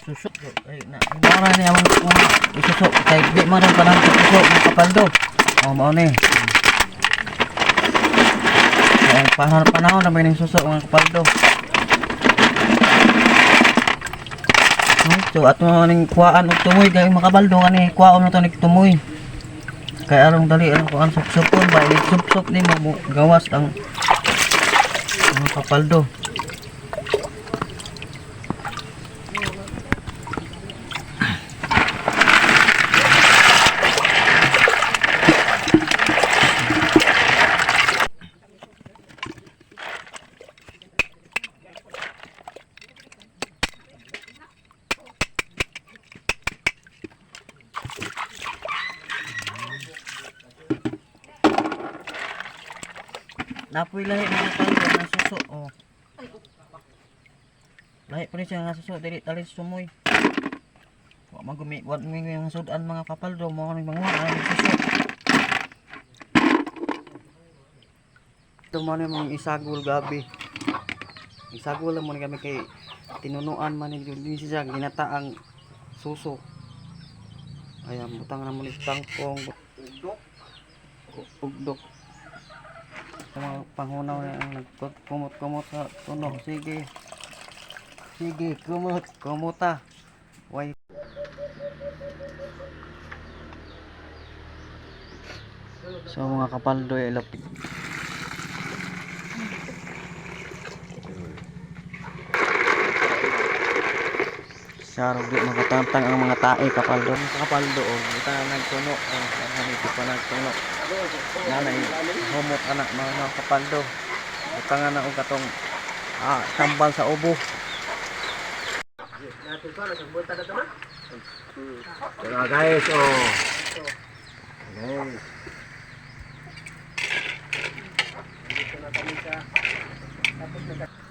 Susok. Ay, na ni among isusok. Kay di man rin panang susok ng kapaldo. Mao ni. Ay, panahon na may ning susok ng kapaldo. So ato ning kuhaan og tumoy kay makabaldo kani kuhaon na to ning tumoy. Kay arong dali ang kuan sup-supon ba sup-sup ni mo gawas ang kapaldo. Napoy lahi mga kapaldo ng suso. Oh. Lahi pa rin siya nga suso. Dili talis sumoy. Wag mo yung sudan mga kapaldo. Mga mga suso. Ito man yung mga isagol gabi. Isagol lang mo kami kay tinunuan man yung siya ginataang suso. Ayan, butang na mo ni tangkong. Ugdok. Mga panghunaw na ang nagkumot-kumot sa tunog. Sige. Sige, kumuta. Way. So mga kapaldo ay ilapit. Sarog di makatantang ang mga tae kapaldo. Kapaldo o. Ito na nagtuno. Hindi pa nagtuno. Nanay, humok anak mga kapaldo. Ito nga na o katong tambal sa ubo. Tara guys, oh. Guys.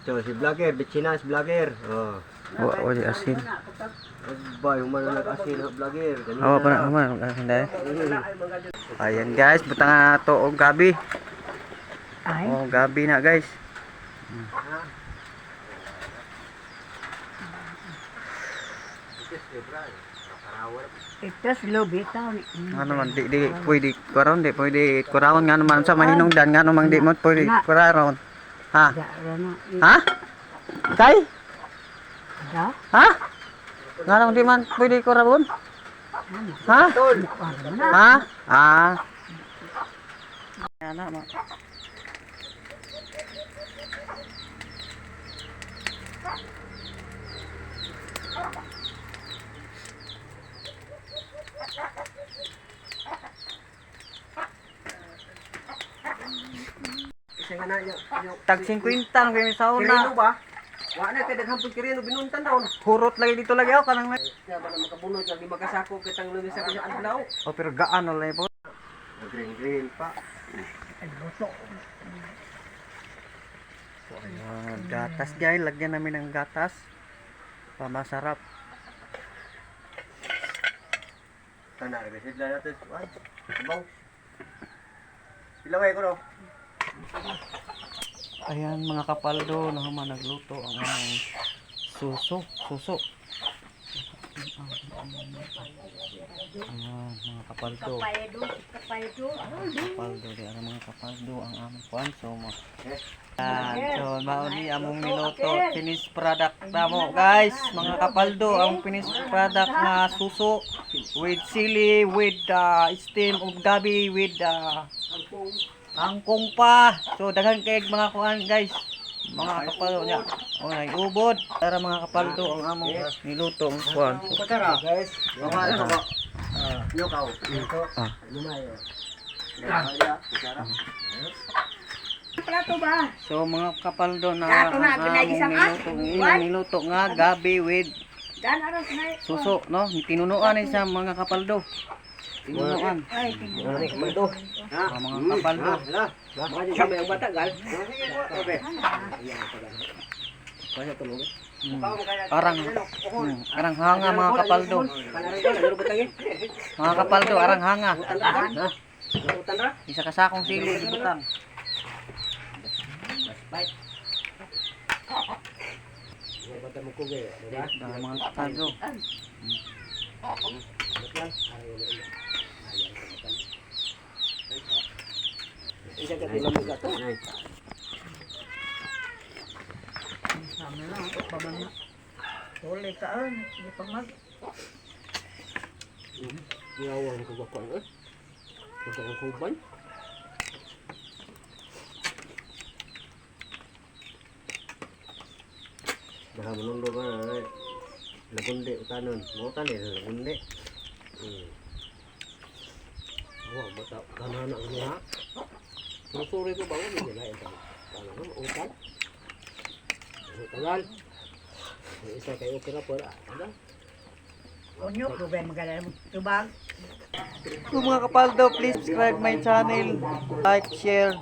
So si vlogger, Bichinas vlogger. Oh. O di asin. Ba, yung mga nag-asin na vlogger. Oo, pa na naman. Ayan guys, butang na to o gabi. Oh, gabi na guys. Ito slow bitaw ni. Ano man di pwede kurawon nga naman sa mahinungdan nga naman di mo pwede kurawon. Ha? Ha? Kay? Ha? Nga naman di man pwede kurawon? Ha? Ha? Ah. Ana ma. Tag 50 ang kami sauna. ba? Wa na kay daghang pagkirino binuntan daw. Hurot lagi dito lagi ako kanang Kaya ba na makabunod lagi makasako kitang lumis sa kanya adlaw. oh pero gaan na lang po. Green pa. Gatas guys, lagyan namin ng gatas. Pamasarap. Tanda na beses lang natin. Ay, sabaw. Pilaway ko no. Ayan mga kapaldo, naman nagluto ang aming suso. Ayan mga kapaldo. Kapaldo di ang mga kapaldo ang aming kwan. So mauni among niluto finished product namo guys. Mga kapaldo ang finished product nga suso with sili, with steam of gabi, with angkong pa. So daghan kay mga kuan guys. Mga kapaldo niya. O nag-ubod para mga kapaldo ang among niluto ang kuan. So, Tara guys. Yung ano Yokaw. Lumayo. Plato ba? So mga kapaldo na Dato na, ang pinagisang among niluto nga gabi with Dan aras na. suso no. Tinunuan ni sa mga kapaldo. Tinunuan. Ay, Mado. Mga kapaldo. Baka di kami ang batagal. Okay. Kaya tulog. Arang hanga mga kapaldo. Mga kapaldo arang hanga. Isa ka sakong sili ibutang. mata mo kugi, di ba? Dahil mga kapado. Dapat lang. Ayaw na ina. Ayaw na makan. Isa ka din mo gato. Sama na ako pa man. Tuloy ka hindi pa mag. Gawang ko ba ko eh? Ito ang kuban. Dah menunggu mana? Lagundi utanon. Mau tali lagundi. Wah, bata kanan nak niya. Susuri ko bawa ni lain tadi. Tanah mo utan. Tagal. Isa kayo okay na pala. Ada. Onyo ko ba magalang tubag. So mga kapaldo, please subscribe my channel, like, share,